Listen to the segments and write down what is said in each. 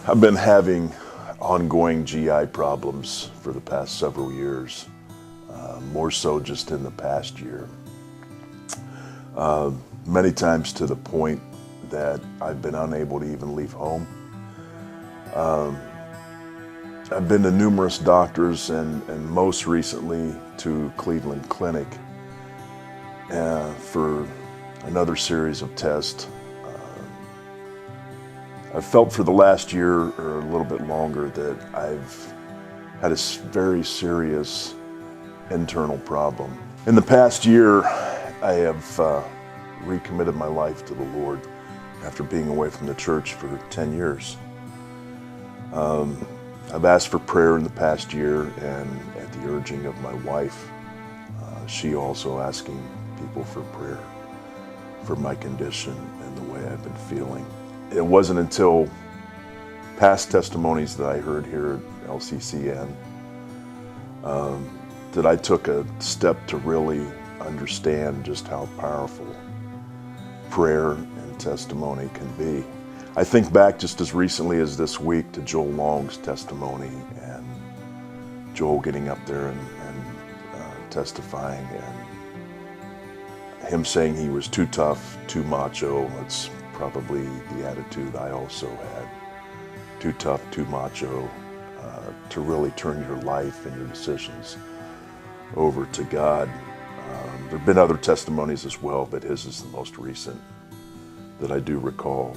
I've been having ongoing GI problems for the past several years, more so just in the past year. Many times to the point that I've been unable to even leave home. I've been to numerous doctors and most recently to Cleveland Clinic for another series of tests. I've felt for the last year or a little bit longer that I've had a very serious internal problem. In the past year, I have recommitted my life to the Lord after being away from the church for 10 years. I've asked for prayer in the past year, and at the urging of my wife, she also asking people for prayer for my condition and the way I've been feeling. It wasn't until past testimonies that I heard here at LCCN that I took a step to really understand just how powerful prayer and testimony can be. I think back just as recently as this week to Joel Long's testimony, and Joel getting up there and testifying, and him saying he was too tough, too macho. That's probably the attitude I also had. Too tough, too macho, to really turn your life and your decisions over to God. There have been other testimonies as well, but his is the most recent that I do recall.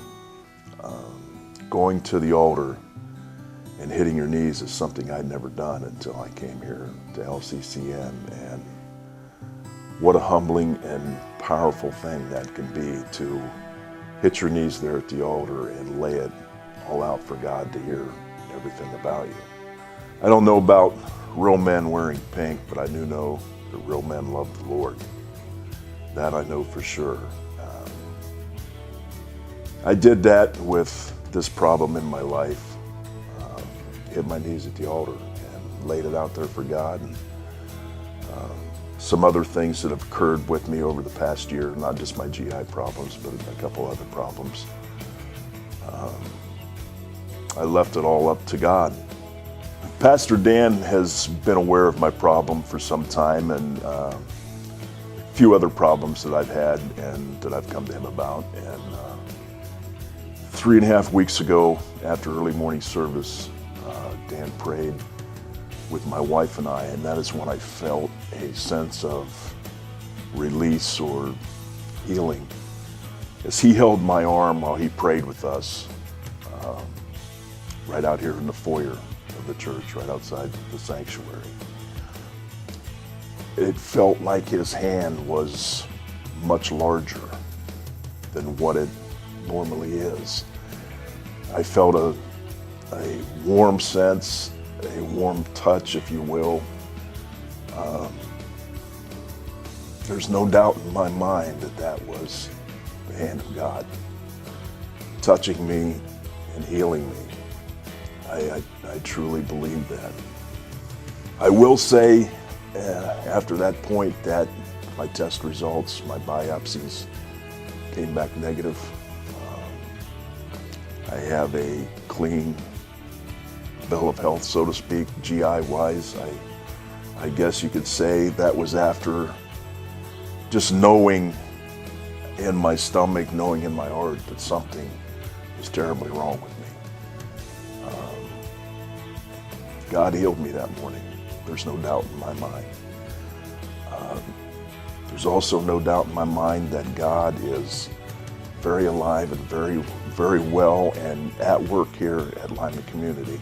Going to the altar and hitting your knees is something I'd never done until I came here to LCCN, and what a humbling and powerful thing that can be, to hit your knees there at the altar and lay it all out for God to hear everything about you. I don't know about real men wearing pink, but I do know that real men love the Lord. That I know for sure. I did that with this problem in my life. Hit my knees at the altar and laid it out there for God. And, some other things that have occurred with me over the past year, not just my GI problems, but a couple other problems. I left it all up to God. Pastor Dan has been aware of my problem for some time, and a few other problems that I've had and that I've come to him about. And 3.5 weeks ago, after early morning service, Dan prayed with my wife and I, and that is when I felt a sense of release or healing, as he held my arm while he prayed with us right out here in the foyer of the church, right outside the sanctuary. It felt like his hand was much larger than what it normally is. I felt a warm sense, a warm touch, if you will. There's no doubt in my mind that that was the hand of God touching me and healing me. I truly believe that. I will say, after that point, that my test results, my biopsies, came back negative. I have a clean bill of health, so to speak, GI-wise. I guess you could say that was after just knowing in my stomach, knowing in my heart that something was terribly wrong with me. God healed me that morning. There's no doubt in my mind. There's also no doubt in my mind that God is very alive and very, very well and at work here at Lyman Community.